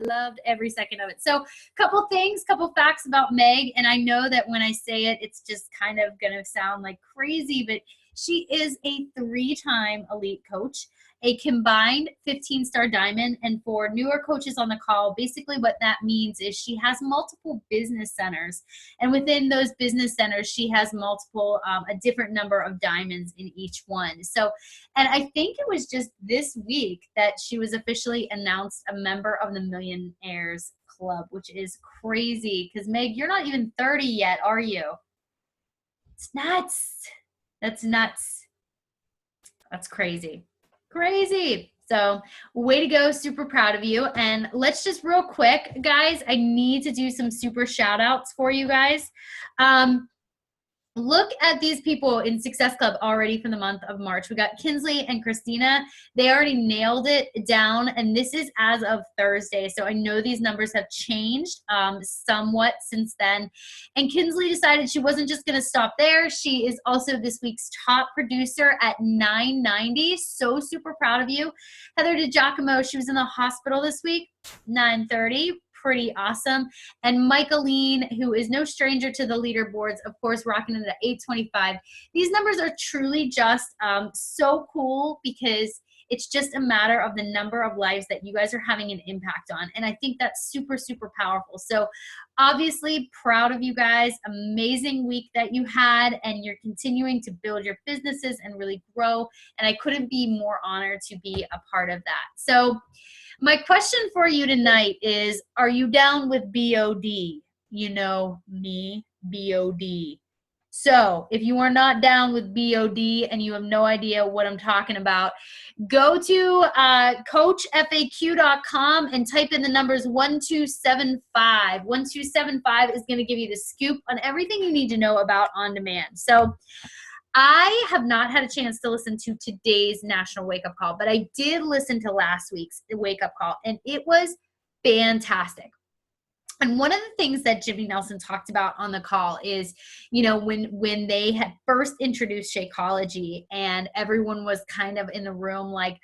loved every second of it. So couple things, couple facts about Meg. And I know that when I say it, it's just kind of going to sound like crazy, but she is a 3-time elite coach, a combined 15-star diamond. And for newer coaches on the call, basically what that means is she has multiple business centers. And within those business centers, she has multiple, a different number of diamonds in each one. So, and I think it was just this week that she was officially announced a member of the Millionaires Club, which is crazy because Meg, you're not even 30 yet, are you? It's nuts. That's nuts. That's crazy. Crazy. So way to go. Super proud of you. And let's just real quick, guys, I need to do some super shout outs for you guys. Look at these people in Success Club already for the month of March. We got Kinsley and Christina. They already nailed it down, and this is as of Thursday. So I know these numbers have changed somewhat since then. And Kinsley decided she wasn't just going to stop there. She is also this week's top producer at 990. So super proud of you. Heather DiGiacomo, she was in the hospital this week, 930. Pretty awesome. And Michaeline, who is no stranger to the leaderboards, of course, rocking it at 825. These numbers are truly just so cool because it's just a matter of the number of lives that you guys are having an impact on. And I think that's super, super powerful. So obviously proud of you guys. Amazing week that you had, and you're continuing to build your businesses and really grow. And I couldn't be more honored to be a part of that. So my question for you tonight is, are you down with BOD? You know me, BOD. So if you are not down with BOD and you have no idea what I'm talking about, go to coachfaq.com and type in the numbers 1275. 1275 is going to give you the scoop on everything you need to know about on demand. So I have not had a chance to listen to today's National Wake Up Call, but I did listen to last week's Wake Up Call, and it was fantastic. And one of the things that Jimmy Nelson talked about on the call is, you know, when they had first introduced Shakeology and everyone was kind of in the room like,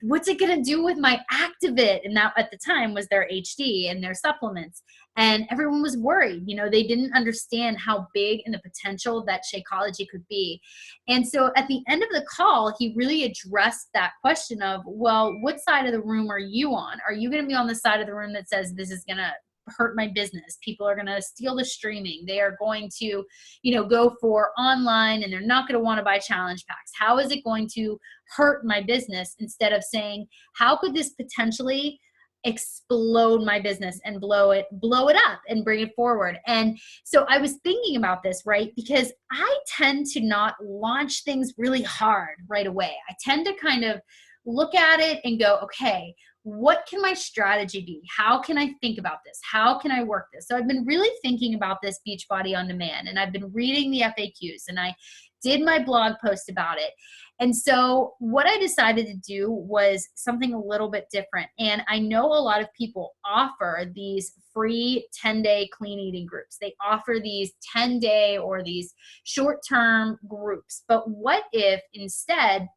what's it going to do with my Activit? And that at the time was their HD and their supplements. And everyone was worried. You know, they didn't understand how big and the potential that Shakeology could be. And so at the end of the call, he really addressed that question of, well, what side of the room are you on? Are you going to be on the side of the room that says this is going to hurt my business? People are going to steal the streaming. They are going to, you know, go for online, and they're not going to want to buy challenge packs. How is it going to hurt my business? Instead of saying, how could this potentially explode my business and blow it up and bring it forward? And so I was thinking about this, right? Because I tend to not launch things really hard right away. I tend to kind of look at it and go, okay, what can my strategy be? How can I think about this? How can I work this? So I've been really thinking about this Beachbody On Demand, and I've been reading the FAQs, and I did my blog post about it. And so what I decided to do was something a little bit different. And I know a lot of people offer these free 10-day clean eating groups. They offer these 10-day or these short-term groups. But what if instead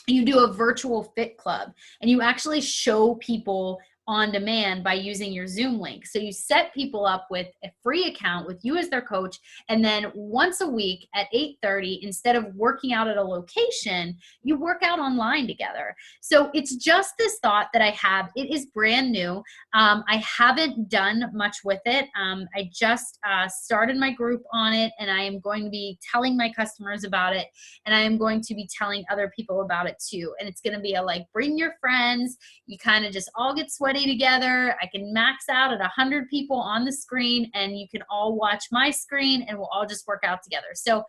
you do a virtual fit club and you actually show people on demand by using your Zoom link? So you set people up with a free account with you as their coach, and then once a week at 8:30, instead of working out at a location, you work out online together. So it's just this thought that I have. It is brand new. I haven't done much with it. I just started my group on it, and I am going to be telling my customers about it, and I am going to be telling other people about it too. And it's going to be a like, bring your friends. You kind of just all get sweaty together. I can max out at 100 people on the screen, and you can all watch my screen, and we'll all just work out together. So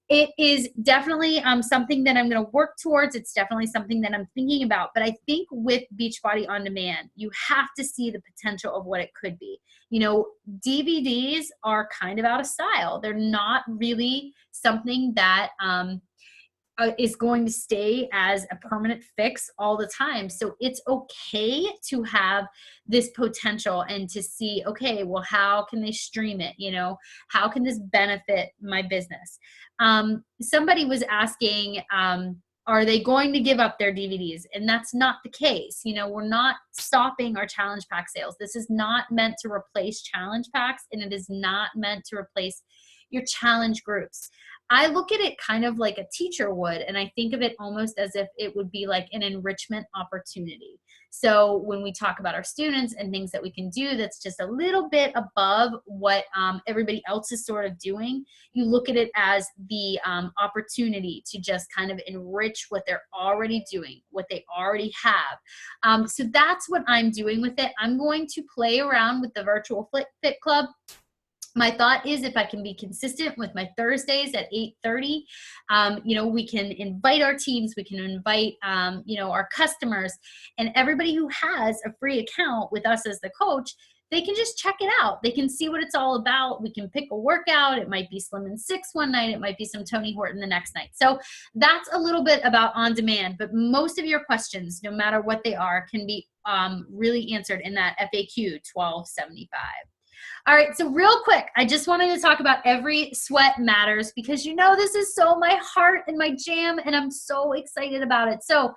it is definitely something that I'm going to work towards. It's definitely something that I'm thinking about. But I think with Beachbody On Demand, you have to see the potential of what it could be. You know, DVDs are kind of out of style. They're not really something that is going to stay as a permanent fix all the time. So it's okay to have this potential and to see, okay, well, how can they stream it? You know, how can this benefit my business? Somebody was asking, Are they going to give up their DVDs? And that's not the case. You know, we're not stopping our challenge pack sales. This is not meant to replace challenge packs, and it is not meant to replace your challenge groups. I look at it kind of like a teacher would, and I think of it almost as if it would be like an enrichment opportunity. So when we talk about our students and things that we can do that's just a little bit above what everybody else is sort of doing, you look at it as the opportunity to just kind of enrich what they're already doing, what they already have. So that's what I'm doing with it. I'm going to play around with the virtual Fit Club. My thought is if I can be consistent with my Thursdays at 8:30, you know, we can invite our teams, we can invite, you know, our customers, and everybody who has a free account with us as the coach, they can just check it out. They can see what it's all about. We can pick a workout. It might be Slim and Six one night. It might be some Tony Horton the next night. So that's a little bit about on demand, but most of your questions, no matter what they are, can be really answered in that FAQ 1275. All right, so real quick, I just wanted to talk about Every Sweat Matters because you know this is so my heart and my jam, and I'm so excited about it. So a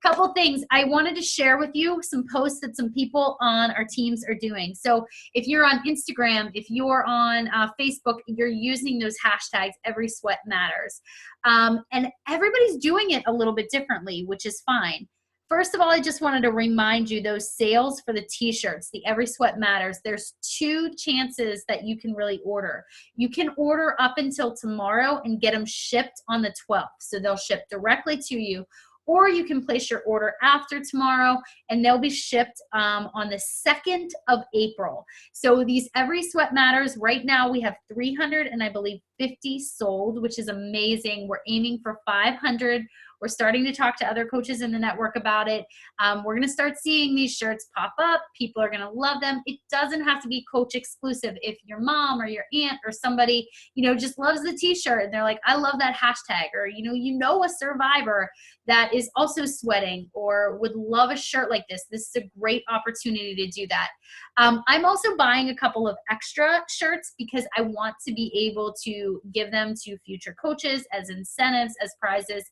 couple things. I wanted to share with you some posts that some people on our teams are doing. So if you're on Instagram, if you're on Facebook, you're using those hashtags, Every Sweat Matters. And everybody's doing it a little bit differently, which is fine. First of all, I just wanted to remind you those sales for the t-shirts, the Every Sweat Matters, there's 2 chances that you can really order. You can order up until tomorrow and get them shipped on the 12th. So they'll ship directly to you. Or you can place your order after tomorrow and they'll be shipped on the 2nd of April. So these Every Sweat Matters, right now we have 300 and I believe 50 sold, which is amazing. We're aiming for 500. We're starting to talk to other coaches in the network about it. We're going to start seeing these shirts pop up. People are going to love them. It doesn't have to be coach exclusive. If your mom or your aunt or somebody, you know, just loves the t-shirt and they're like, I love that hashtag, or, you know, a survivor that is also sweating or would love a shirt like this. This is a great opportunity to do that. I'm also buying a couple of extra shirts because I want to be able to give them to future coaches as incentives, as prizes.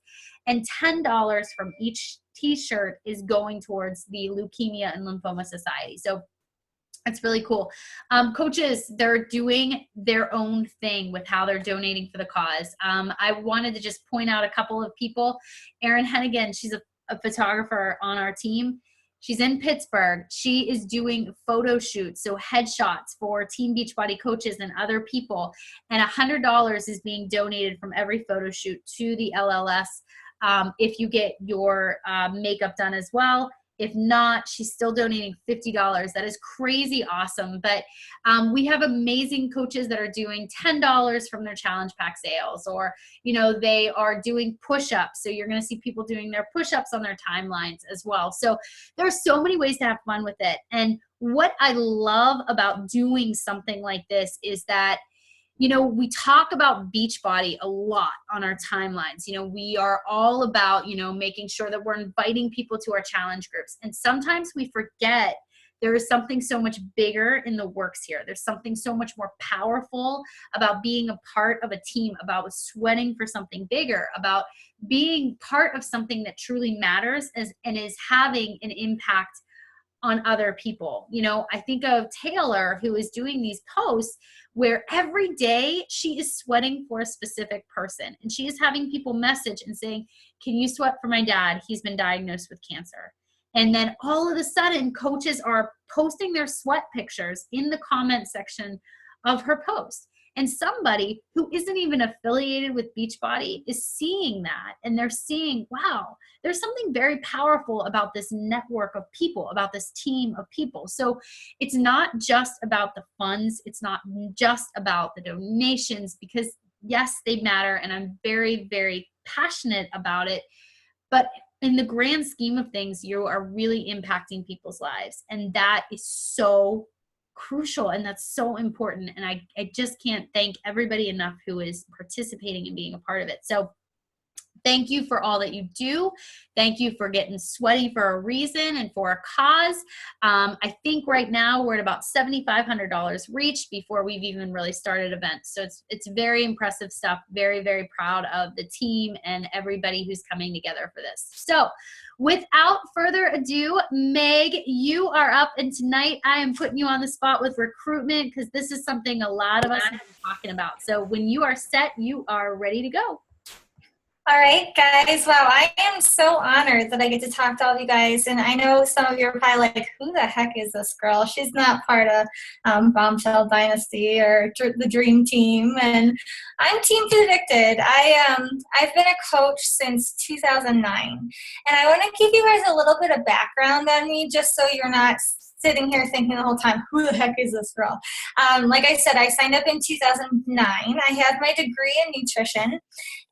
And $10 from each t-shirt is going towards the Leukemia and Lymphoma Society. So it's really cool. Coaches, they're doing their own thing with how they're donating for the cause. I wanted to just point out a couple of people. Erin Hennigan, she's a photographer on our team. She's in Pittsburgh. She is doing photo shoots, so headshots for Team Beachbody coaches and other people. And $100 is being donated from every photo shoot to the LLS. If you get your makeup done as well. If not, she's still donating $50. That is crazy awesome. But we have amazing coaches that are doing $10 from their challenge pack sales, or, you know, they are doing push-ups. So you're going to see people doing their push-ups on their timelines as well. So there are so many ways to have fun with it. And what I love about doing something like this is that, you know, we talk about Beachbody a lot on our timelines. You know, we are all about, you know, making sure that we're inviting people to our challenge groups. And sometimes we forget there is something so much bigger in the works here. There's something so much more powerful about being a part of a team, about sweating for something bigger, about being part of something that truly matters and is having an impact on other people. You know, I think of Taylor, who is doing these posts where every day she is sweating for a specific person, and she is having people message and saying, can you sweat for my dad? He's been diagnosed with cancer. And then all of a sudden, coaches are posting their sweat pictures in the comment section of her post. And somebody who isn't even affiliated with Beachbody is seeing that, and they're seeing, wow, there's something very powerful about this network of people, about this team of people. So it's not just about the funds. It's not just about the donations, because yes, they matter, and I'm very, very passionate about it. But in the grand scheme of things, you are really impacting people's lives, and that is so crucial, and that's so important. And I just can't thank everybody enough who is participating and being a part of it. So Thank you for all that you do. Thank you for getting sweaty for a reason and for a cause. I think right now we're at about $7,500 reached before we've even really started events. So it's very impressive stuff. Very, very proud of the team and everybody who's coming together for this. So without further ado, Meg, you are up. And tonight I am putting you on the spot with recruitment because this is something a lot of us have been talking about. So when you are set, you are ready to go. All right, guys. Wow, I am so honored that I get to talk to all of you guys. And I know some of you are probably like, who the heck is this girl? She's not part of Bombshell Dynasty or the Dream Team. And I'm Team Predicted. I've been a coach since 2009. And I want to give you guys a little bit of background on me just so you're not sitting here thinking the whole time, who the heck is this girl? Like I said, I signed up in 2009. I had my degree in nutrition.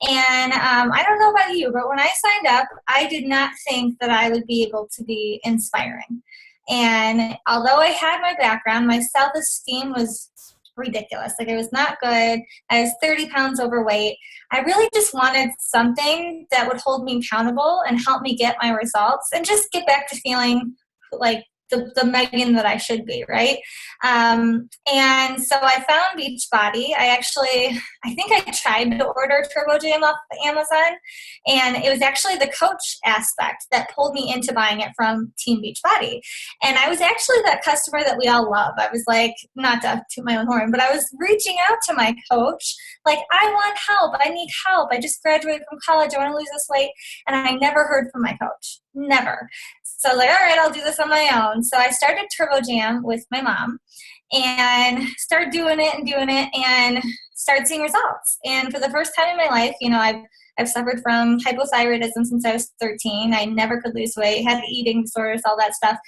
And I don't know about you, but when I signed up, I did not think that I would be able to be inspiring. And although I had my background, my self-esteem was ridiculous. Like, it was not good. I was 30 pounds overweight. I really just wanted something that would hold me accountable and help me get my results and just get back to feeling like the Megan that I should be, right? And so I found Beachbody. I think I tried to order Turbo Jam off Amazon, and it was actually the coach aspect that pulled me into buying it from Team Beachbody. And I was actually that customer that we all love. I was like, not to toot my own horn, but I was reaching out to my coach, like, I want help. I need help. I just graduated from college. I want to lose this weight. And I never heard from my coach. Never. So I was like, all right, I'll do this on my own. So I started Turbo Jam with my mom and started doing it and started seeing results. And for the first time in my life, I've suffered from hypothyroidism since I was 13. I never could lose weight, had eating disorders, all that stuff.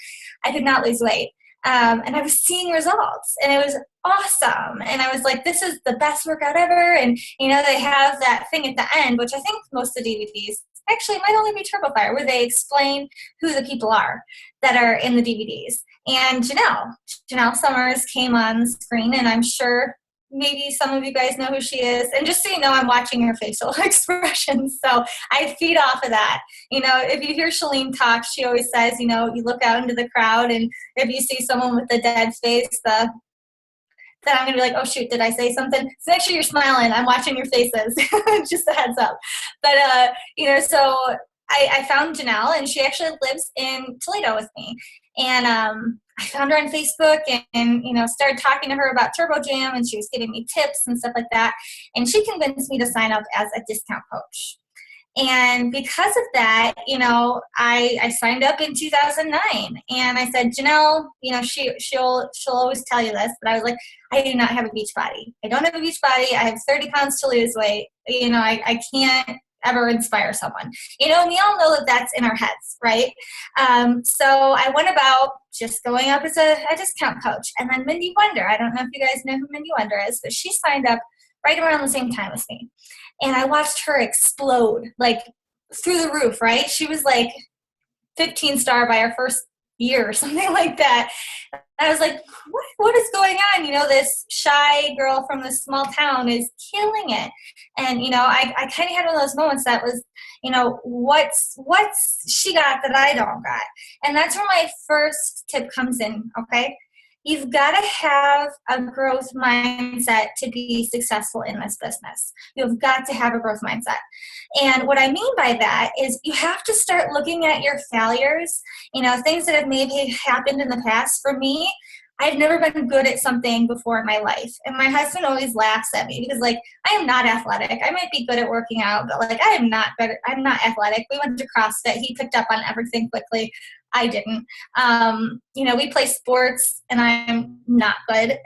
I could not lose weight. And I was seeing results, and it was awesome. And I was like, this is the best workout ever. And, they have that thing at the end, which I think most of the DVDs actually might only be TurboFire, where they explain who the people are that are in the DVDs. And Janelle Summers came on screen, and I'm sure maybe some of you guys know who she is. And just so you know, I'm watching her facial expressions. So I feed off of that. If you hear Shalene talk, she always says, you look out into the crowd, and if you see someone with a dead face, then I'm going to be like, oh, shoot, did I say something? So make sure you're smiling. I'm watching your faces. Just a heads up. But, so I found Janelle, and she actually lives in Toledo with me. And I found her on Facebook and started talking to her about Turbo Jam, and she was giving me tips and stuff like that. And she convinced me to sign up as a discount coach. And because of that, I signed up in 2009, and I said, Janelle, she'll always tell you this, but I was like, I do not have a beach body. I don't have a beach body. I have 30 pounds to lose weight. I can't ever inspire someone, and we all know that that's in our heads, right? So I went about just going up as a discount coach. And then Mindy Wonder, I don't know if you guys know who Mindy Wonder is, but she signed up right around the same time as me. And I watched her explode, like, through the roof, right? She was like 15-star by her first year or something like that. I was like, what is going on? This shy girl from this small town is killing it. And, I kind of had one of those moments that was, what's she got that I don't got? And that's where my first tip comes in, okay? You've got to have a growth mindset to be successful in this business. You've got to have a growth mindset. And what I mean by that is you have to start looking at your failures, things that have maybe happened in the past. For me, I've never been good at something before in my life. And my husband always laughs at me because, like, I am not athletic. I might be good at working out, but, like, I am not good. I'm not athletic. We went to CrossFit. He picked up on everything quickly. I didn't. We play sports, and I'm not good.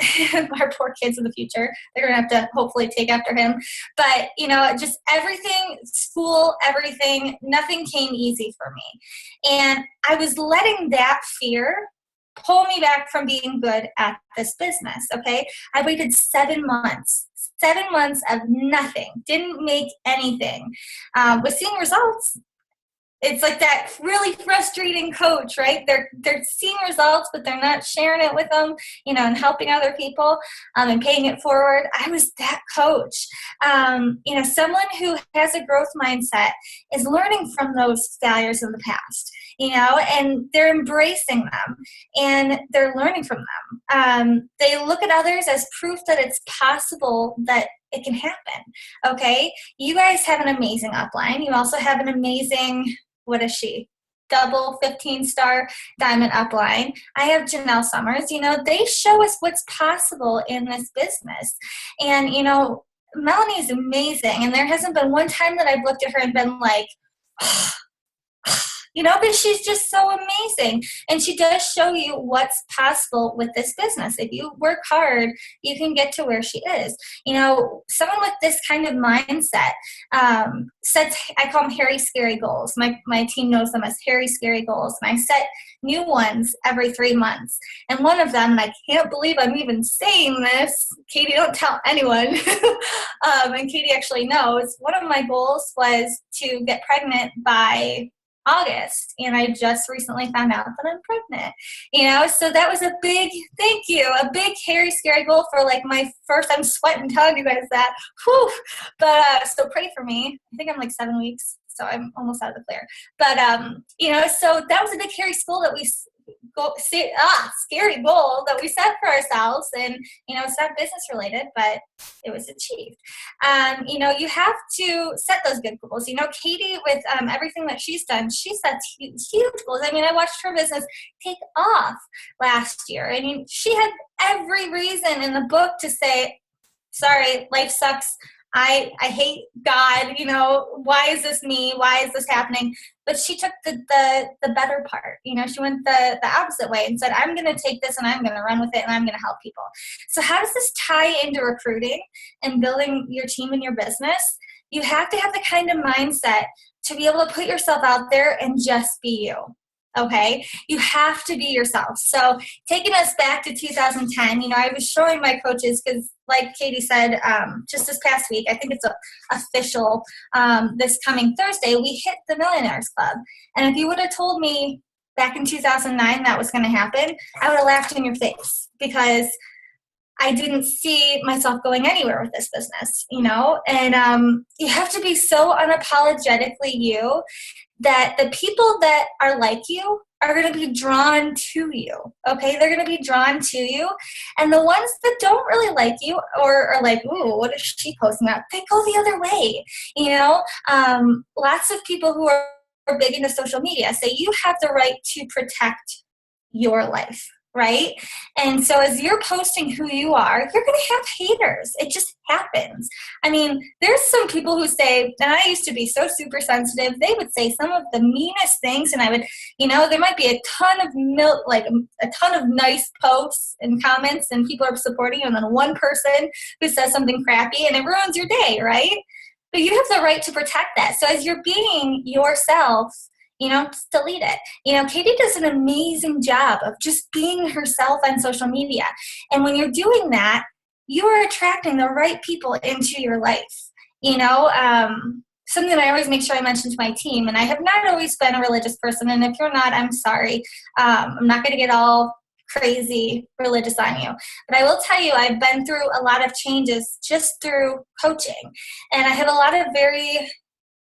Our poor kids in the future, they're going to have to hopefully take after him. But, just everything, school, everything, nothing came easy for me. And I was letting that fear pull me back from being good at this business, okay? I waited 7 months. 7 months of nothing. Didn't make anything. Was seeing results. It's like that really frustrating coach, right? They're seeing results, but they're not sharing it with them, and helping other people, and paying it forward. I was that coach. Someone who has a growth mindset is learning from those failures in the past, and they're embracing them and they're learning from them. They look at others as proof that it's possible that it can happen. Okay. You guys have an amazing upline. You also have an amazing, what is she? Double 15-star diamond upline. I have Janelle Summers. They show us what's possible in this business. And, Melanie is amazing. And there hasn't been one time that I've looked at her and been like, because she's just so amazing. And she does show you what's possible with this business. If you work hard, you can get to where she is. Someone with this kind of mindset sets, I call them hairy, scary goals. My team knows them as hairy, scary goals. And I set new ones every 3 months. And one of them, and I can't believe I'm even saying this, Katie, don't tell anyone, and Katie actually knows, one of my goals was to get pregnant by August, and I just recently found out that I'm pregnant, so that was a big, thank you, a big hairy scary goal for like my first, I'm sweating telling you guys that, whew, but so pray for me. I think I'm like 7 weeks, so I'm almost out of the clear, but so that was a big hairy goal that we scary goal that we set for ourselves, and it's not business related, but it was achieved. You have to set those good goals. Katie, with everything that she's done, she sets huge goals. I watched her business take off last year. She had every reason in the book to say, sorry, life sucks, I hate God, why is this me? Why is this happening? But she took the better part, she went the opposite way and said, I'm going to take this and I'm going to run with it and I'm going to help people. So how does this tie into recruiting and building your team and your business? You have to have the kind of mindset to be able to put yourself out there and just be you. Okay, you have to be yourself. So taking us back to 2010, I was showing my coaches, because like Katie said, just this past week, I think it's official, this coming Thursday, we hit the Millionaires Club. And if you would have told me back in 2009 that was going to happen, I would have laughed in your face, because I didn't see myself going anywhere with this business, and you have to be so unapologetically you that the people that are like you are going to be drawn to you, okay? They're going to be drawn to you. And the ones that don't really like you or are like, ooh, what is she posting about? They go the other way, Lots of people who are big into social media say you have the right to protect your life, right? And so as you're posting who you are, you're going to have haters. It just happens. There's some people who say, and I used to be so super sensitive, they would say some of the meanest things, and I would, there might be a ton of a ton of nice posts and comments, and people are supporting you, and then one person who says something crappy, and it ruins your day, right? But you have the right to protect that. So as you're being yourself, just delete it. Katie does an amazing job of just being herself on social media. And when you're doing that, you are attracting the right people into your life. Something that I always make sure I mention to my team, and I have not always been a religious person, and if you're not, I'm sorry. I'm not going to get all crazy religious on you. But I will tell you, I've been through a lot of changes just through coaching. And I have a lot of very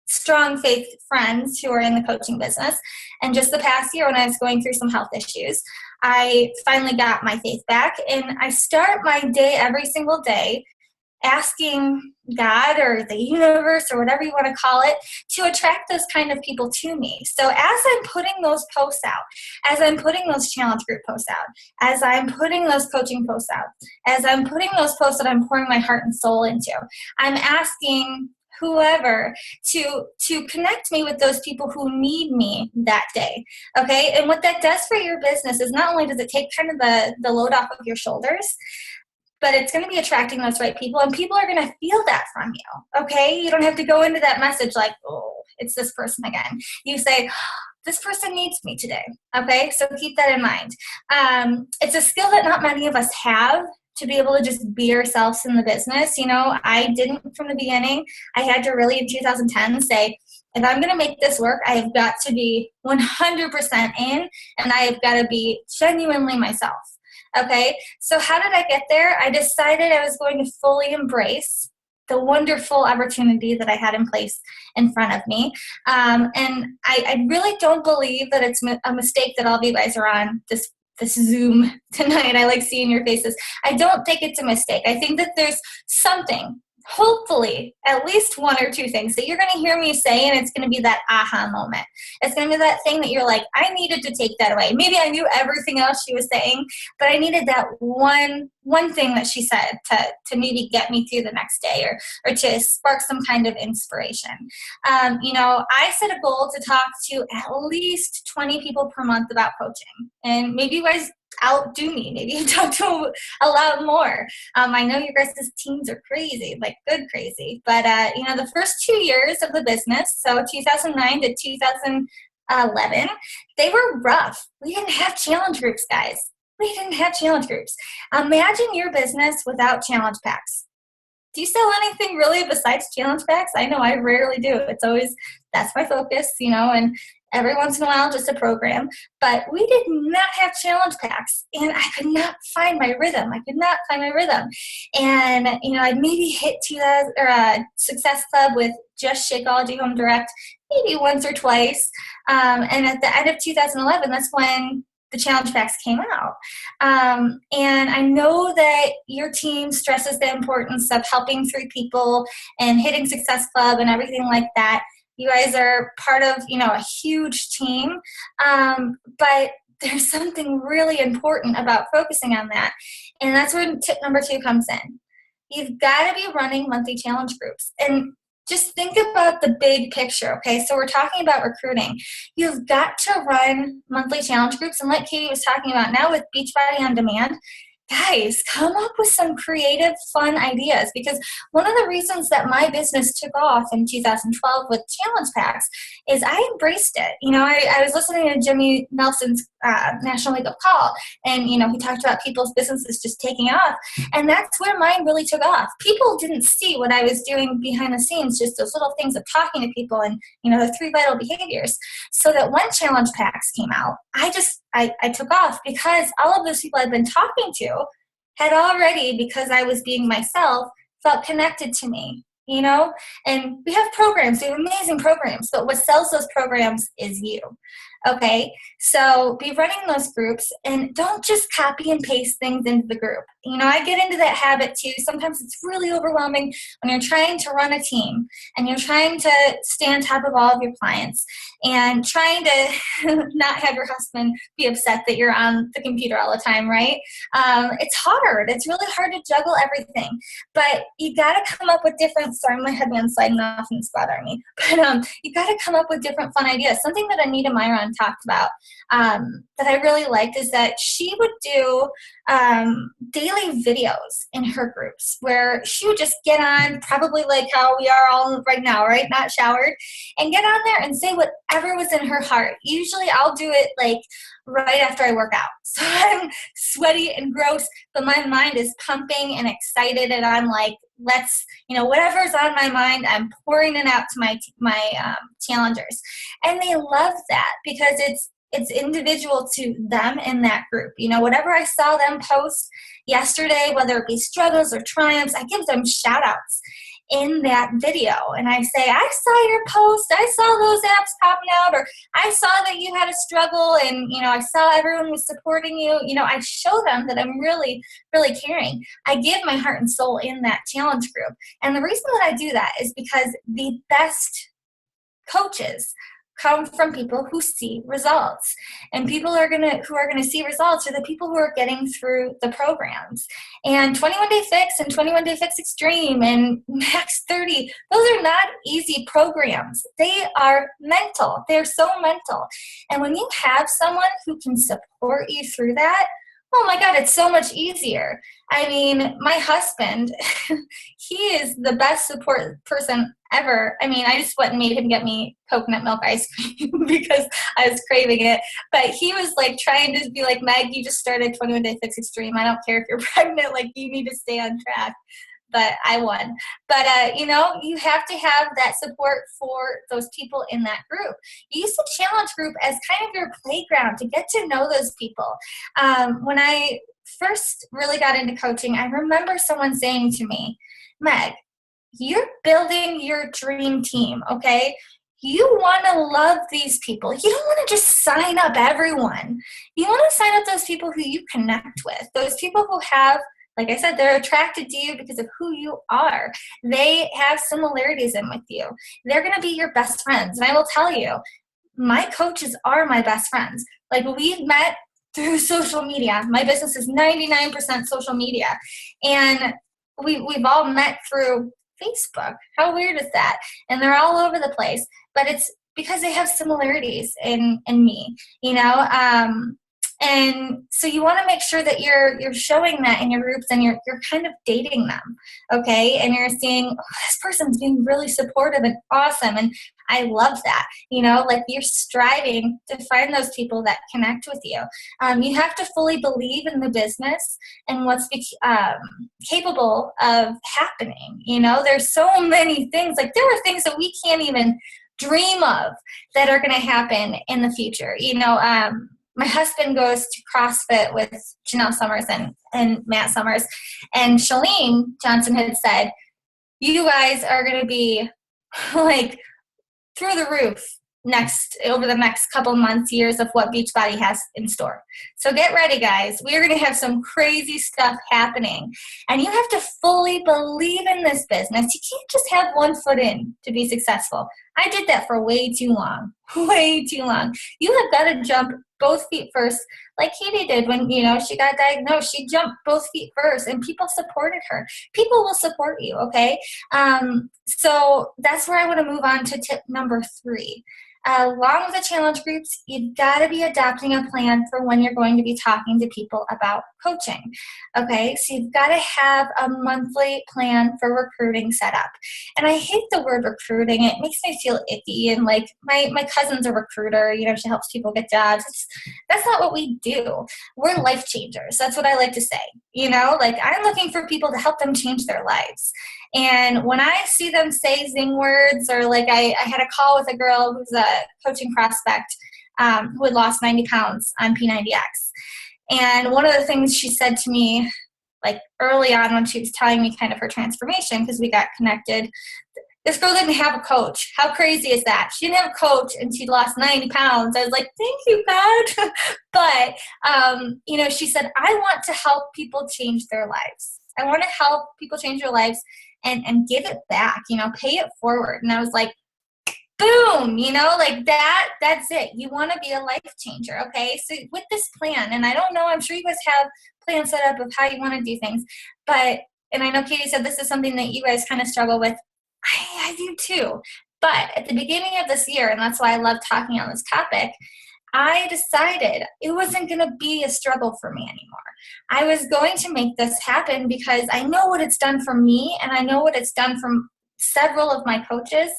strong faith friends who are in the coaching business. And just the past year, when I was going through some health issues, I finally got my faith back. And I start my day every single day asking God or the universe or whatever you want to call it to attract those kind of people to me. So as I'm putting those posts out, as I'm putting those challenge group posts out, as I'm putting those coaching posts out, as I'm putting those posts that I'm pouring my heart and soul into, I'm asking whoever to connect me with those people who need me that day. Okay. And what that does for your business is not only does it take kind of the load off of your shoulders, but it's going to be attracting those right people, and people are going to feel that from you. Okay. You don't have to go into that message like, oh, it's this person again. You say, this person needs me today. Okay. So keep that in mind. It's a skill that not many of us have, to be able to just be yourselves in the business. I didn't from the beginning. I had to really in 2010 say, if I'm going to make this work, I have got to be 100% in, and I have got to be genuinely myself. Okay, so how did I get there? I decided I was going to fully embrace the wonderful opportunity that I had in place in front of me. And I really don't believe that it's a mistake that all of you guys are on this Zoom tonight. I like seeing your faces. I don't think it's a mistake. I think that there's something, hopefully at least one or two things that you're going to hear me say, and it's going to be that aha moment. It's going to be that thing that you're like, I needed to take that away. Maybe I knew everything else she was saying, but I needed that one thing that she said to maybe get me through the next day, or to spark some kind of inspiration. I set a goal to talk to at least 20 people per month about coaching, and maybe you guys outdo me. Maybe you talk to a lot more. I know you guys' teams are crazy, like good crazy. But, the first 2 years of the business, so 2009 to 2011, they were rough. We didn't have challenge groups, guys. We didn't have challenge groups. Imagine your business without challenge packs. Do you sell anything really besides challenge packs? I know I rarely do. It's always, that's my focus, and every once in a while just a program. But we did not have challenge packs, and I could not find my rhythm. And, I'd maybe hit Success Club with just Shakeology Home Direct maybe once or twice. And at the end of 2011, that's when the challenge packs came out. And I know that your team stresses the importance of helping 3 people and hitting Success Club and everything like that. You guys are part of, a huge team. But there's something really important about focusing on that. And that's where tip number 2 comes in. You've got to be running monthly challenge groups. And just think about the big picture, okay? So we're talking about recruiting. You've got to run monthly challenge groups. And like Katie was talking about now with Beachbody On Demand, guys, come up with some creative, fun ideas, because one of the reasons that my business took off in 2012 with challenge packs is I embraced it. I was listening to Jimmy Nelson's National Wake Up Call, and, he talked about people's businesses just taking off, and that's where mine really took off. People didn't see what I was doing behind the scenes, just those little things of talking to people and, the 3 vital behaviors. So that when challenge packs came out, I took off because all of those people I'd been talking to had already, because I was being myself, felt connected to me, And we have programs, we have amazing programs, but what sells those programs is you. Okay, so be running those groups, and don't just copy and paste things into the group. I get into that habit too. Sometimes it's really overwhelming when you're trying to run a team and you're trying to stay on top of all of your clients and trying to not have your husband be upset that you're on the computer all the time, right? It's hard. It's really hard to juggle everything. But you got to come up with different, sorry, my headband's sliding off and it's bothering me. But you got to come up with different fun ideas. Something that Anita Myron talked about that I really liked is that she would do daily videos in her groups where she would just get on, probably like how we are all right now, right? Not showered, and get on there and say whatever was in her heart. Usually I'll do it like right after I work out. So I'm sweaty and gross, but my mind is pumping and excited, and I'm like, let's, whatever's on my mind, I'm pouring it out to my challengers. And they love that because it's individual to them in that group. Whatever I saw them post yesterday, whether it be struggles or triumphs, I give them shout outs in that video. And I say, I saw your post, I saw those apps popping out, or I saw that you had a struggle and, I saw everyone was supporting you. I show them that I'm really, really caring. I give my heart and soul in that challenge group. And the reason that I do that is because the best coaches come from people who see results, and people who are gonna see results are the people who are getting through the programs. And 21 Day Fix and 21 Day Fix Extreme and Max 30, those are not easy programs. They are mental. They're so mental. And when you have someone who can support you through that, oh my God, it's so much easier. I mean, my husband, he is the best support person ever. I mean, I just went and made him get me coconut milk ice cream because I was craving it. But he was like trying to be like, Meg, you just started 21 Day Fix Extreme. I don't care if you're pregnant, like you need to stay on track. but I won. But, you know, you have to have that support for those people in that group. Use the challenge group as kind of your playground to get to know those people. When I first really got into coaching, I remember someone saying to me, Meg, you're building your dream team, okay? You want to love these people. You don't want to just sign up everyone. You want to sign up those people who you connect with, those people who have, like I said, they're attracted to you because of who you are. They have similarities in with you. They're going to be your best friends. And I will tell you, my coaches are my best friends. Like, we've met through social media. My business is 99% social media. And we've all met through Facebook. How weird is that? And they're all over the place. But it's because they have similarities in me, you know? And so you want to make sure that you're showing that in your groups, and you're kind of dating them, okay? And you're seeing, oh, this person's being really supportive and awesome, and I love that. You know, like, you're striving to find those people that connect with you. You have to fully believe in the business and what's capable of happening. You know, there's so many things. Like, there are things that we can't even dream of that are going to happen in the future. You know, my husband goes to CrossFit with Janelle Summers and Matt Summers, and Shalene Johnson had said, you guys are going to be like through the roof over the next couple months, years of what Beachbody has in store. So get ready, guys. We are going to have some crazy stuff happening. And you have to fully believe in this business. You can't just have one foot in to be successful. I did that for way too long. Way too long. You have got to jump both feet first, like Katie did when, you know, she got diagnosed. She jumped both feet first, and people supported her. People will support you, okay? So that's where I want to move on to tip number 3. Along with the challenge groups, you've got to be adopting a plan for when you're going to be talking to people about coaching. Okay, so you've got to have a monthly plan for recruiting set up. And I hate the word recruiting. It makes me feel icky. And like, my cousin's a recruiter, you know, she helps people get jobs. That's not what we do. We're life changers. That's what I like to say. You know, like, I'm looking for people to help them change their lives. And when I see them say zing words, or like I had a call with a girl who's a coaching prospect who had lost 90 pounds on P90X. And one of the things she said to me, like early on when she was telling me kind of her transformation, because we got connected, this girl didn't have a coach. How crazy is that? She didn't have a coach and she lost 90 pounds. I was like, thank you, God. But, you know, she said, I want to help people change their lives. I want to help people change their lives and give it back, you know, pay it forward. And I was like, boom, you know, like that's it. You want to be a life changer, okay? So with this plan, and I don't know, I'm sure you guys have plans set up of how you want to do things, but, and I know Katie said this is something that you guys kind of struggle with. I do too. But at the beginning of this year, and that's why I love talking on this topic, I decided it wasn't going to be a struggle for me anymore. I was going to make this happen because I know what it's done for me, and I know what it's done for several of my coaches.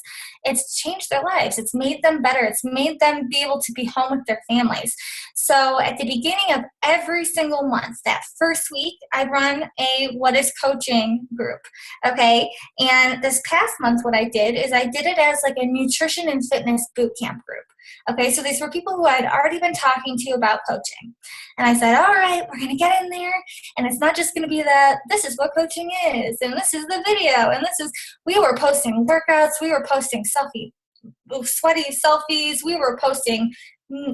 It's changed their lives. It's made them better. It's made them be able to be home with their families. So at the beginning of every single month, that first week, I run a What is Coaching group, okay? And this past month, what I did is I did it as like a nutrition and fitness boot camp group. Okay, so these were people who I'd already been talking to about coaching. And I said, all right, we're going to get in there. And it's not just going to be that this is what coaching is, and this is the video, and we were posting workouts, we were posting sweaty selfies, we were posting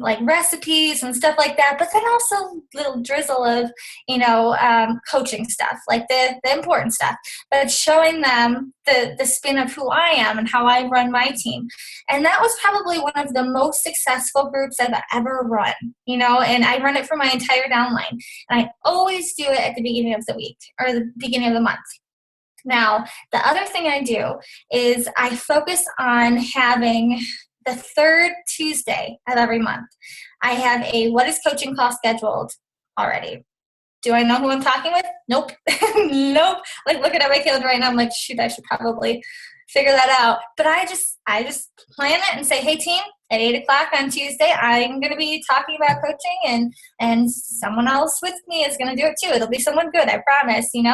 like recipes and stuff like that, but then also little drizzle of, you know, coaching stuff, like the important stuff, but showing them the spin of who I am and how I run my team. And that was probably one of the most successful groups I've ever run, you know, and I run it for my entire downline. And I always do it at the beginning of the week or the beginning of the month. Now, the other thing I do is I focus on having the third Tuesday of every month. I have a What is Coaching call scheduled already. Do I know who I'm talking with? Nope. Nope. Like, looking at my calendar right now, I'm like, shoot, I should probably figure that out. But I just plan it and say, hey team, at 8:00 on Tuesday, I'm going to be talking about coaching, and someone else with me is going to do it too. It'll be someone good, I promise, and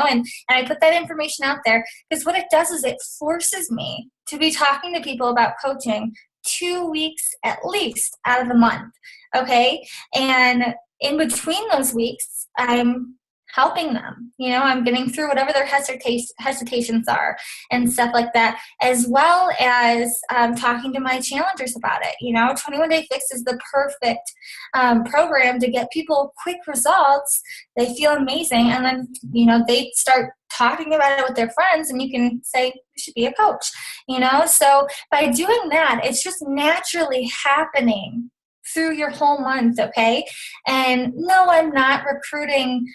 I put that information out there, because what it does is it forces me to be talking to people about coaching 2 weeks at least out of the month. Okay. And in between those weeks, I'm helping them, I'm getting through whatever their hesitations are and stuff like that, as well as talking to my challengers about it. 21 Day Fix is the perfect program to get people quick results. They feel amazing. And then, they start talking about it with their friends, and you can say, you should be a coach, So by doing that, it's just naturally happening through your whole month. Okay. And no, I'm not recruiting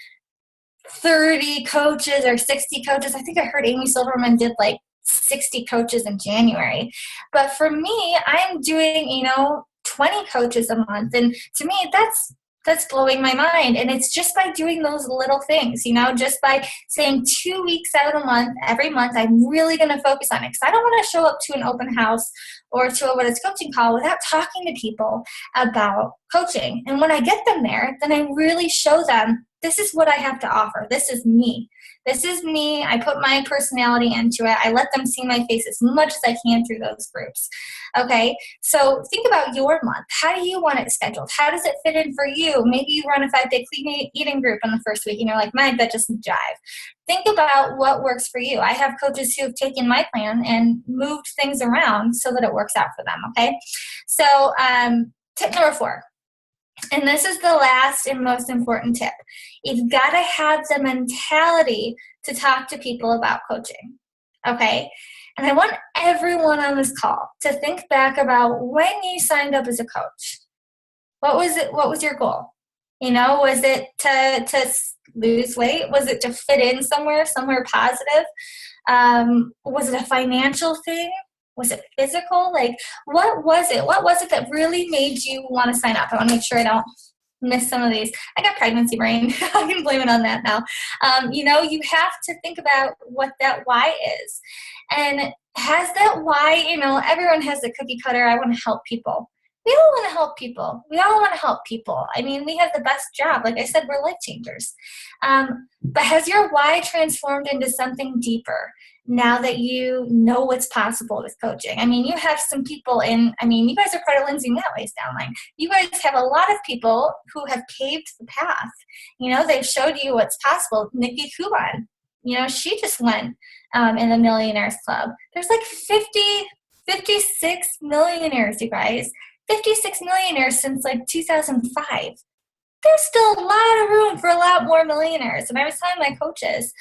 30 coaches or 60 coaches. I think I heard Amy Silverman did like 60 coaches in January. But for me, I'm doing, 20 coaches a month. And to me, that's blowing my mind. And it's just by doing those little things, just by saying 2 weeks out of a month, every month, I'm really going to focus on it. Because I don't want to show up to an open house or to a what is coaching call without talking to people about coaching. And when I get them there, then I really show them, this is what I have to offer. This is me. This is me. I put my personality into it. I let them see my face as much as I can through those groups. Okay, so think about your month. How do you want it scheduled? How does it fit in for you? Maybe you run a 5-day clean eating group in the first week, and you're like, Meg, that doesn't jive. Think about what works for you. I have coaches who have taken my plan and moved things around so that it works out for them, okay? So tip number 4. And this is the last and most important tip. You've got to have the mentality to talk to people about coaching, okay? And I want everyone on this call to think back about when you signed up as a coach. What was it? What was your goal? Was it to lose weight? Was it to fit in somewhere positive? Was it a financial thing? Was it physical? Like, what was it? What was it that really made you want to sign up? I want to make sure I don't miss some of these. I got pregnancy brain. I can blame it on that now. You have to think about what that why is. And has that why, everyone has a cookie cutter. I want to help people. We all want to help people. We all want to help people. I mean, we have the best job. Like I said, we're life changers. But has your why transformed into something deeper now that you know what's possible with coaching? I mean, you have some people you guys are part of Lindsay Matway's downline. You guys have a lot of people who have paved the path. They've showed you what's possible. Nikki Kuban, she just went in the Millionaires Club. There's like 56 millionaires, you guys. 56 millionaires since like 2005. There's still a lot of room for a lot more millionaires. And I was telling my coaches,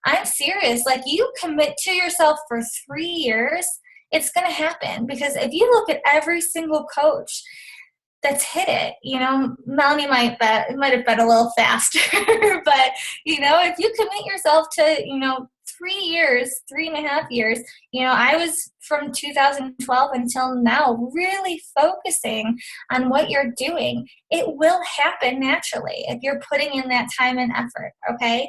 I'm serious. Like, you commit to yourself for 3 years, it's going to happen. Because if you look at every single coach that's hit it, Melanie might have bet a little faster. But, if you commit yourself to, 3 years, 3.5 years, I was from 2012 until now really focusing on what you're doing. It will happen naturally if you're putting in that time and effort, okay?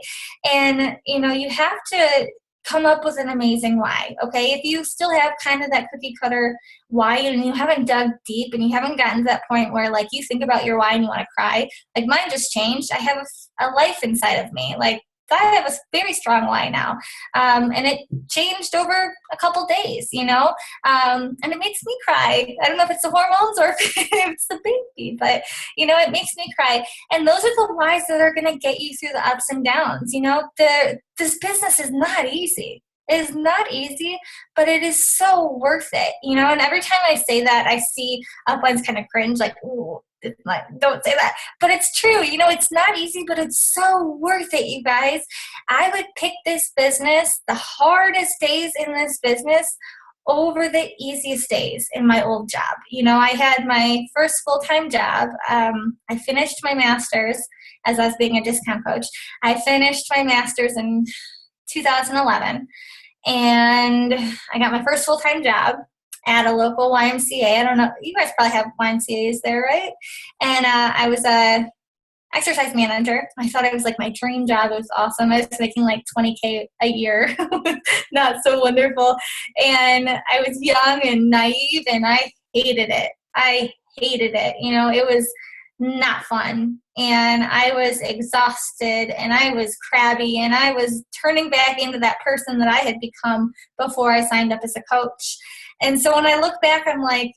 And, you have to come up with an amazing why, okay? If you still have kind of that cookie cutter why and you haven't dug deep and you haven't gotten to that point where, like, you think about your why and you want to cry, like mine just changed. I have a life inside of me. Like, I have a very strong why now. And it changed over a couple days, and it makes me cry. I don't know if it's the hormones or if it's the baby, but, it makes me cry. And those are the whys that are going to get you through the ups and downs. This business is not easy. It is not easy, but it is so worth it, and every time I say that, I see uplines kind of cringe, like, ooh, like, don't say that. But it's true, it's not easy, but it's so worth it, you guys. I would pick this business, the hardest days in this business, over the easiest days in my old job. I had my first full-time job. I finished my master's as I was being a discount coach. I finished my master's in 2011, and I got my first full-time job at a local YMCA. I don't know, you guys probably have YMCAs there, right? And I was a exercise manager. I thought it was like my dream job. It was awesome. I was making like 20K a year. Not so wonderful. And I was young and naive, and I hated it. I hated it. You know, it was not fun. And I was exhausted, and I was crabby, and I was turning back into that person that I had become before I signed up as a coach. And so when I look back, I'm like,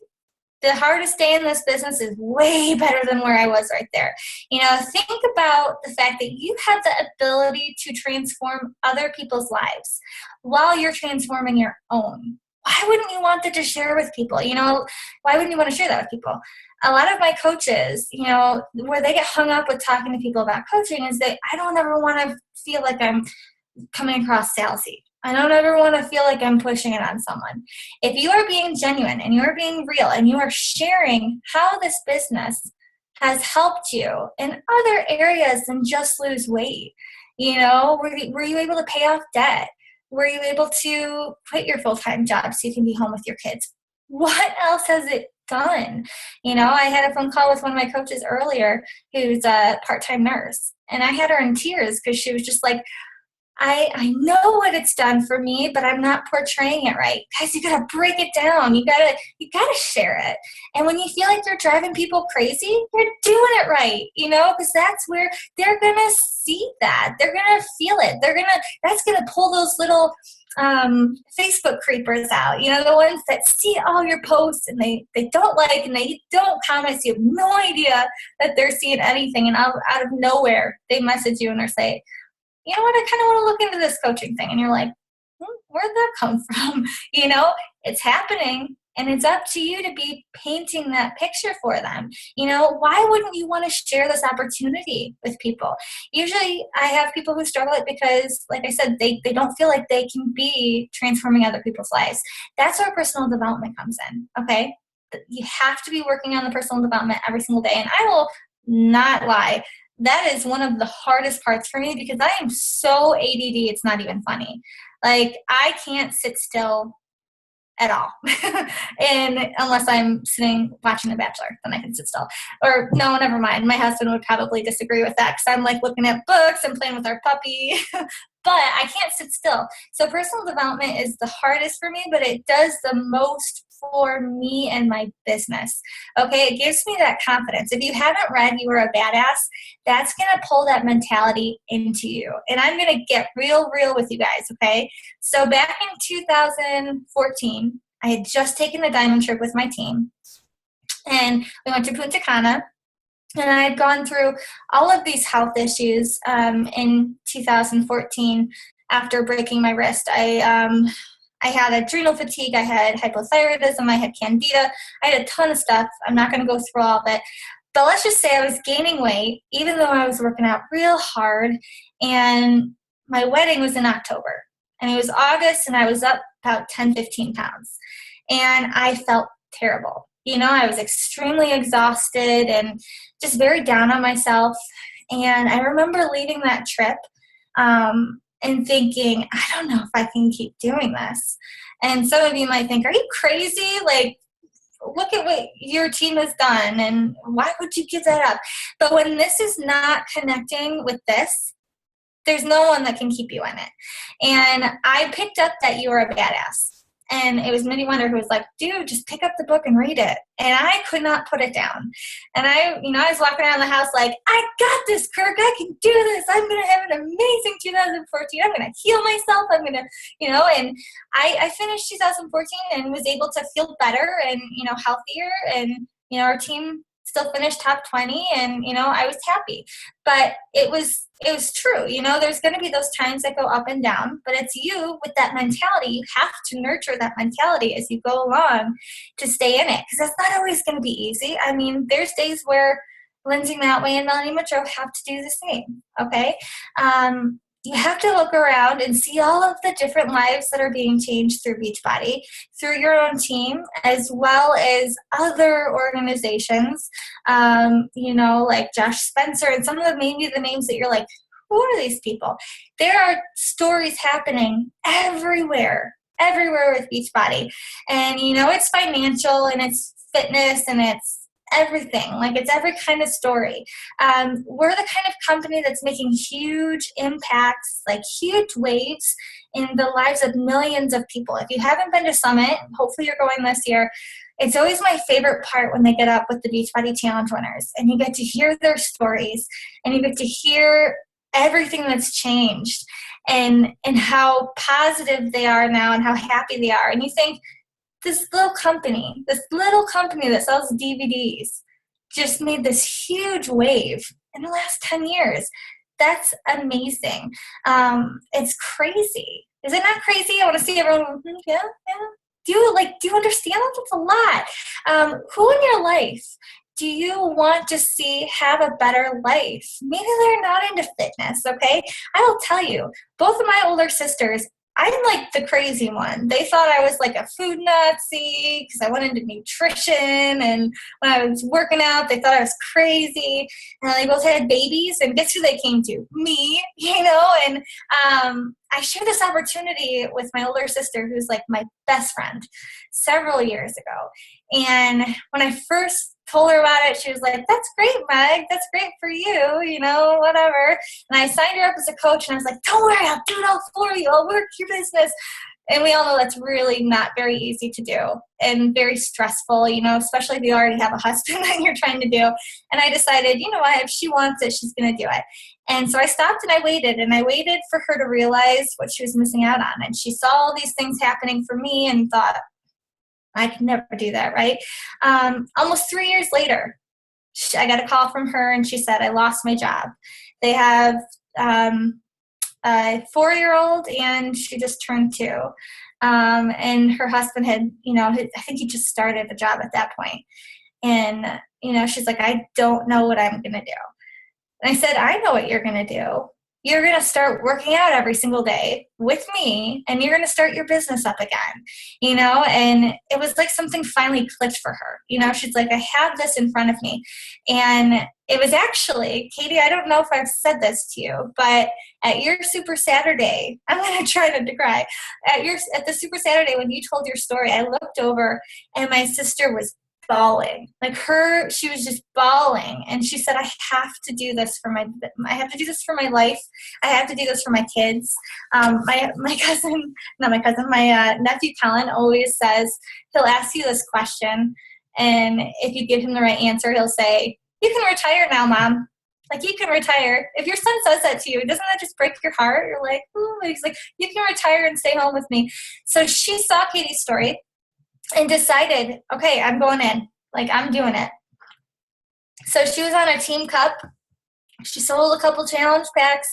the hardest day in this business is way better than where I was right there. You know, think about the fact that you have the ability to transform other people's lives while you're transforming your own. Why wouldn't you want that to share with people? You know, why wouldn't you want to share that with people? A lot of my coaches, you know, where they get hung up with talking to people about coaching is that I don't ever want to feel like I'm coming across salesy. I don't ever want to feel like I'm pushing it on someone. If you are being genuine and you are being real and you are sharing how this business has helped you in other areas than just lose weight, you know, were you able to pay off debt? Were you able to quit your full-time job so you can be home with your kids? What else has it done? You know, I had a phone call with one of my coaches earlier who's a part-time nurse, and I had her in tears because she was just like, I know what it's done for me, but I'm not portraying it right. Guys, you gotta break it down. You gotta share it. And when you feel like you're driving people crazy, you're doing it right, you know, because that's where they're gonna see that. They're gonna feel it. That's gonna pull those little Facebook creepers out, you know, the ones that see all your posts and they don't like and they don't comment, so you have no idea that they're seeing anything, and out of nowhere they message you and they say, you know what, I kind of want to look into this coaching thing. And you're like, where'd that come from? You know, it's happening, and it's up to you to be painting that picture for them. You know, why wouldn't you want to share this opportunity with people? Usually I have people who struggle it because, like I said, they don't feel like they can be transforming other people's lives. That's where personal development comes in, okay? You have to be working on the personal development every single day. And I will not lie, that is one of the hardest parts for me because I am so ADD, it's not even funny. Like, I can't sit still at all. And unless I'm sitting watching The Bachelor, then I can sit still. Or no, never mind. My husband would probably disagree with that because I'm like looking at books and playing with our puppy. But I can't sit still. So personal development is the hardest for me, but it does the most for me and my business. Okay, it gives me that confidence. If you haven't read You Are a Badass, that's going to pull that mentality into you. And I'm going to get real with you guys, okay? So back in 2014, I had just taken the diamond trip with my team, and we went to Punta Cana. And I had gone through all of these health issues in 2014 after breaking my wrist. I had adrenal fatigue, I had hypothyroidism, I had candida, I had a ton of stuff. I'm not going to go through all of it. But let's just say I was gaining weight, even though I was working out real hard. And my wedding was in October. And it was August, and I was up about 10, 15 pounds. And I felt terrible. You know, I was extremely exhausted and just very down on myself. And I remember leaving that trip and thinking, I don't know if I can keep doing this. And some of you might think, are you crazy? Like, look at what your team has done, and why would you give that up? But when this is not connecting with this, there's no one that can keep you in it. And I picked up that You Are a Badass. And it was Minnie Wonder who was like, dude, just pick up the book and read it. And I could not put it down. And I was walking around the house like, I got this, Kirk. I can do this. I'm going to have an amazing 2014. I'm going to heal myself. I'm going to, and I finished 2014 and was able to feel better and, healthier. And, our team still finished top 20, and I was happy. But it was true. There's going to be those times that go up and down, but it's you with that mentality. You have to nurture that mentality as you go along to stay in it, because that's not always going to be easy. I mean, there's days where Lindsay Matway and Melanie Mitchell have to do the same. Okay. You have to look around and see all of the different lives that are being changed through Beachbody, through your own team, as well as other organizations, like Josh Spencer and some of the maybe the names that you're like, who are these people? There are stories happening everywhere with Beachbody. And, it's financial and it's fitness and it's everything. Like, it's every kind of story. We're the kind of company that's making huge impacts, like huge waves in the lives of millions of people. If you haven't been to Summit, hopefully you're going this year. It's always my favorite part when they get up with the Beachbody Challenge winners and you get to hear their stories and you get to hear everything that's changed and how positive they are now and how happy they are. And you think, this little company that sells DVDs just made this huge wave in the last 10 years. That's amazing. It's crazy. Is it not crazy? I want to see everyone. Yeah. Do you understand that? That's a lot. Who in your life do you want to see have a better life? Maybe they're not into fitness, okay? I will tell you, both of my older sisters, I'm like the crazy one. They thought I was like a food Nazi because I went into nutrition, and when I was working out, they thought I was crazy. And they both had babies, and guess who they came to? Me, And I shared this opportunity with my older sister, who's like my best friend, several years ago. And when I first told her about it, she was like, "That's great, Meg. That's great for you, whatever." And I signed her up as a coach, and I was like, "Don't worry, I'll do it all for you. I'll work your business." And we all know that's really not very easy to do and very stressful, especially if you already have a husband that you're trying to do. And I decided, you know what, if she wants it, she's going to do it. And so I stopped and I waited for her to realize what she was missing out on. And she saw all these things happening for me and thought, I could never do that, right? Almost 3 years later, I got a call from her, and she said, I lost my job. They have a 4-year-old, and she just turned 2. And her husband had, I think he just started the job at that point. And, she's like, I don't know what I'm going to do. And I said, I know what you're going to do. You're going to start working out every single day with me, and you're going to start your business up again, and it was like something finally clicked for her. She's like, I have this in front of me. And it was actually, Katie, I don't know if I've said this to you, but at your Super Saturday, I'm going to try not to cry. At the Super Saturday, when you told your story, I looked over and my sister was bawling. She was just bawling. And she said, I have to do this for my life. I have to do this for my kids. My nephew Colin always says, he'll ask you this question, and if you give him the right answer, he'll say, you can retire now, Mom. You can retire. If your son says that to you, doesn't that just break your heart? You're like, ooh. He's like, you can retire and stay home with me. So she saw Katie's story and decided, okay, I'm going in. I'm doing it. So she was on a Team Cup. She sold a couple challenge packs.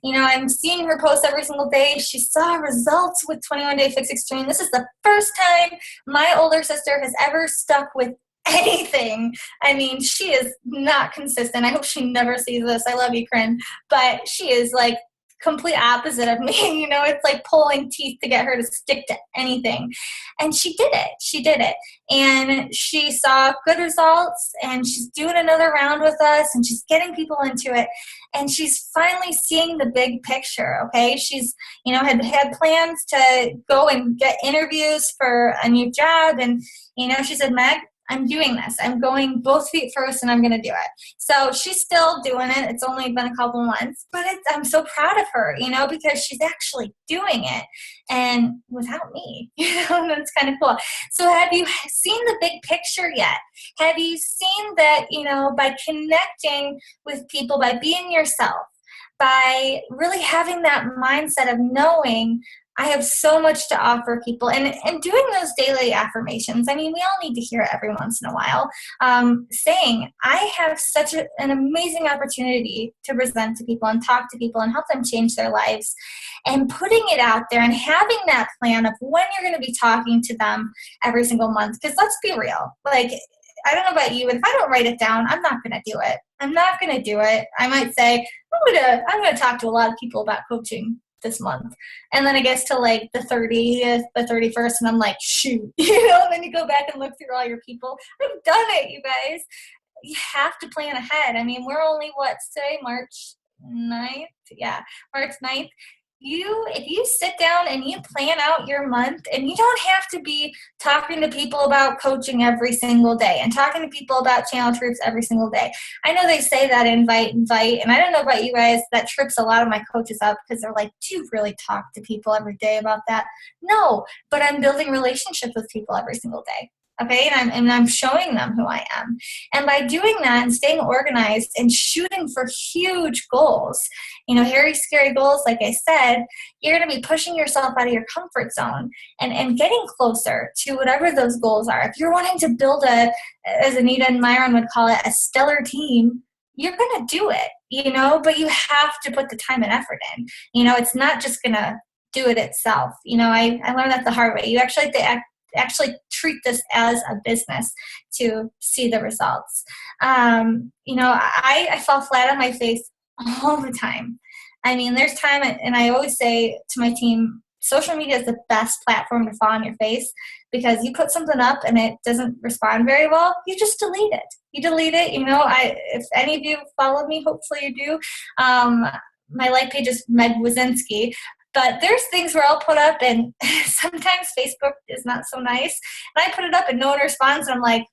I'm seeing her post every single day. She saw results with 21 Day Fix Extreme. This is the first time my older sister has ever stuck with anything. I mean, she is not consistent. I hope she never sees this. I love you, Corinne. But she is complete opposite of me. It's like pulling teeth to get her to stick to anything. And she did it. And she saw good results, and she's doing another round with us, and she's getting people into it. And she's finally seeing the big picture, okay? She's, had plans to go and get interviews for a new job. And, she said, Meg, I'm doing this. I'm going both feet first, and I'm going to do it. So she's still doing it. It's only been a couple months, but I'm so proud of her, because she's actually doing it, and without me, that's kind of cool. So have you seen the big picture yet? Have you seen that, by connecting with people, by being yourself, by really having that mindset of knowing I have so much to offer people, and doing those daily affirmations. I mean, we all need to hear it every once in a while, saying, I have such an amazing opportunity to present to people and talk to people and help them change their lives, and putting it out there and having that plan of when you're going to be talking to them every single month. Because let's be real, I don't know about you, but if I don't write it down, I'm not going to do it. I'm not going to do it. I might say, I'm going to talk to a lot of people about coaching this month. And then it gets to the 30th, the 31st, and I'm like, shoot, and then you go back and look through all your people. I've done it, you guys. You have to plan ahead. I mean, we're only, what's today, March 9th? Yeah, March 9th. if you sit down and you plan out your month, and you don't have to be talking to people about coaching every single day and talking to people about channel troops every single day. I know they say that invite, and I don't know about you guys, that trips a lot of my coaches up because they're like, do you really talk to people every day about that? No, but I'm building relationships with people every single day. Okay, and I'm showing them who I am. And by doing that and staying organized and shooting for huge goals, hairy, scary goals, like I said, you're going to be pushing yourself out of your comfort zone and getting closer to whatever those goals are. If you're wanting to build as Anita and Myron would call it, a stellar team, you're going to do it, but you have to put the time and effort in. It's not just going to do it itself. I learned that the hard way. You actually have to treat this as a business to see the results. I fall flat on my face all the time. I mean, there's time, and I always say to my team, social media is the best platform to fall on your face, because you put something up and it doesn't respond very well, you just delete it. If any of you follow me, hopefully you do. My like page is Meg Kozlowski. But there's things where I'll put up, and sometimes Facebook is not so nice. And I put it up and no one responds. And I'm like,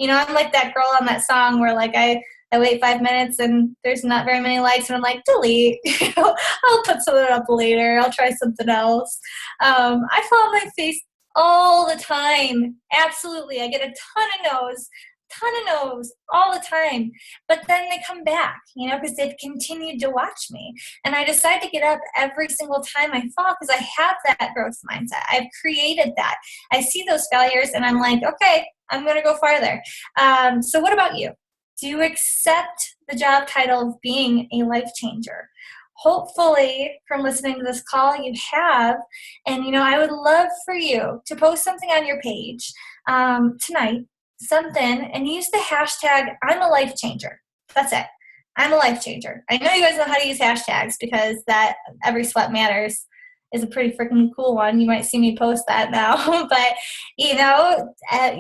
I'm like that girl on that song where like I wait 5 minutes and there's not very many likes. And I'm like, delete. I'll put something up later. I'll try something else. I fall on my face all the time. Absolutely. I get a ton of no's all the time, but then they come back, because they've continued to watch me. And I decide to get up every single time I fall, because I have that growth mindset. I've created that. I see those failures and I'm like, okay, I'm going to go farther. So what about you? Do you accept the job title of being a life changer? Hopefully, from listening to this call, you have. And, I would love for you to post something on your page tonight, and use the hashtag I'm a life changer. That's it. I'm a life changer. I know you guys know how to use hashtags, because that Every Sweat Matters is a pretty freaking cool one. You might see me post that now. But,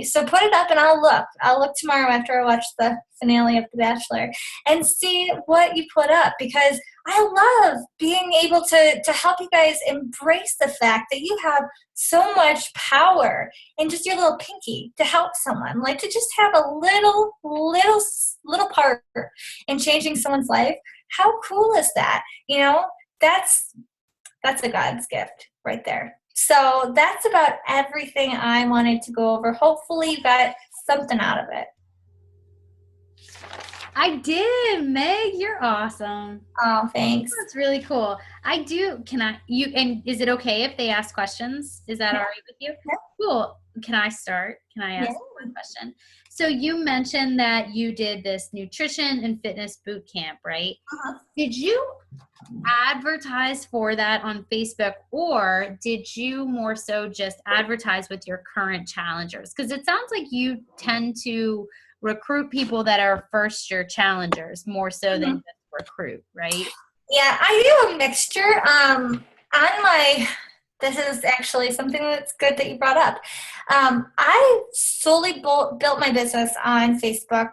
so put it up and I'll look. I'll look tomorrow after I watch the finale of The Bachelor and see what you put up, because I love being able to help you guys embrace the fact that you have so much power in just your little pinky to help someone, like to just have a little part in changing someone's life. How cool is that? That's a God's gift right there. So that's about everything I wanted to go over. Hopefully you got something out of it. I did, Meg. You're awesome. Oh, thanks. That's really cool. And is it okay if they ask questions? Is that all right with you? Yeah. Cool. Can I start? Can I ask one question? So you mentioned that you did this nutrition and fitness boot camp, right? Uh-huh. Did you advertise for that on Facebook, or did you more so just advertise with your current challengers? Because it sounds like you tend to recruit people that are first-year challengers more so than just recruit, right? Yeah, I do a mixture. This is actually something that's good that you brought up. I solely built my business on Facebook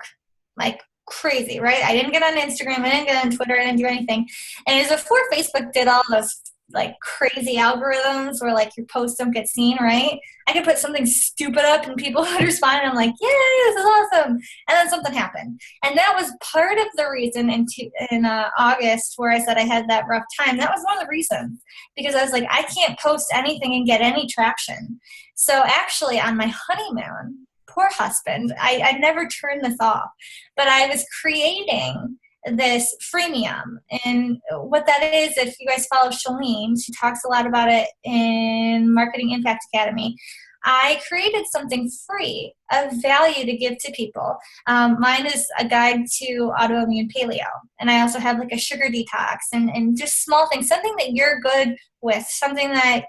like crazy, right? I didn't get on Instagram, I didn't get on Twitter, I didn't do anything. And it was before Facebook did all those like crazy algorithms where like your posts don't get seen, right? I could put something stupid up and people would respond and I'm like, yay, this is awesome. And then something happened. And that was part of the reason in August where I said I had that rough time. That was one of the reasons, because I was like, I can't post anything and get any traction. So actually on my honeymoon, poor husband, I never turned this off, but I was creating this freemium. And what that is, if you guys follow Shalene, she talks a lot about it in Marketing Impact Academy. I created something free of value to give to people. Mine is a guide to autoimmune paleo. And I also have like a sugar detox and just small things, something that you're good with, something that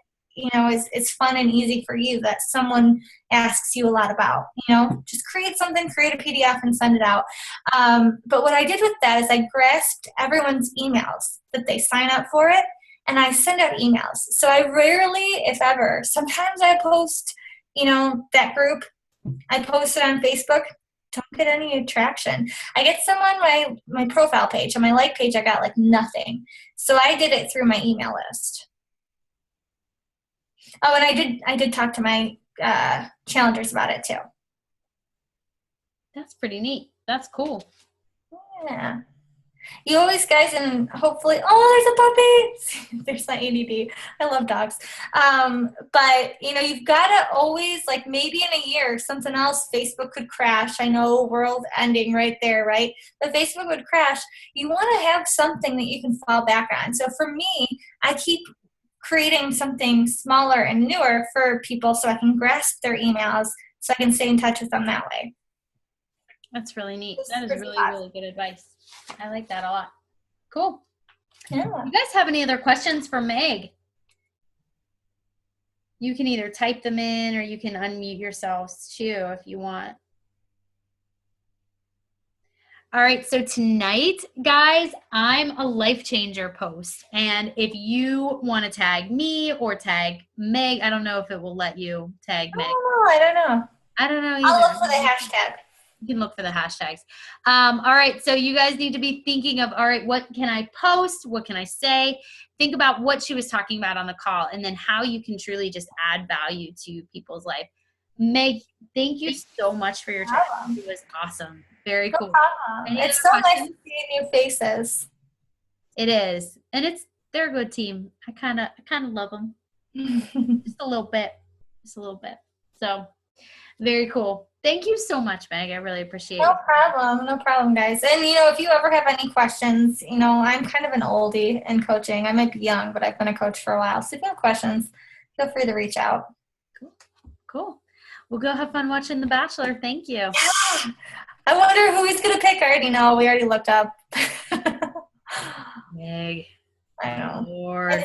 is fun and easy for you, that someone asks you a lot about. Just create something, create a PDF and send it out. But what I did with that is I grasped everyone's emails that they sign up for it, and I send out emails. So I rarely, if ever, sometimes I post, that group, I post it on Facebook, don't get any traction. I get some on my profile page. On my like page, I got like nothing. So I did it through my email list. Oh, and I did talk to my challengers about it too. That's pretty neat. That's cool. Yeah. You always, guys, and hopefully, oh, there's a puppy. There's my ADD. I love dogs. But, you know, you've got to always, like, maybe in a year, something else, Facebook could crash. I know world ending right there, right? But Facebook would crash. You want to have something that you can fall back on. So for me, I keep creating something smaller and newer for people so I can grasp their emails so I can stay in touch with them that way. That's really neat. That is really, really good advice. I like that a lot. Cool. Yeah. You guys have any other questions for Meg? You can either type them in or you can unmute yourselves too if you want. All right, so tonight, guys, I'm a life changer post. And if you want to tag me or tag Meg, I don't know if it will let you tag Meg. Oh, I don't know. I don't know either. I'll look for the hashtag. You can look for the hashtags. All right, so you guys need to be thinking of, all right, what can I post? What can I say? Think about what she was talking about on the call and then how you can truly just add value to people's life. Meg, thank you so much for your time. It was awesome. Very cool. It's so nice to see new faces. It is. And they're a good team. I kind of love them. Just a little bit. So very cool. Thank you so much, Meg. I really appreciate it. No problem, guys. And, you know, if you ever have any questions, you know, I'm kind of an oldie in coaching. I might be young, but I've been a coach for a while. So if you have questions, feel free to reach out. Cool. We'll go have fun watching The Bachelor. Thank you. Yeah. I wonder who he's going to pick. I already know. We already looked up. Meg. I know. Lord.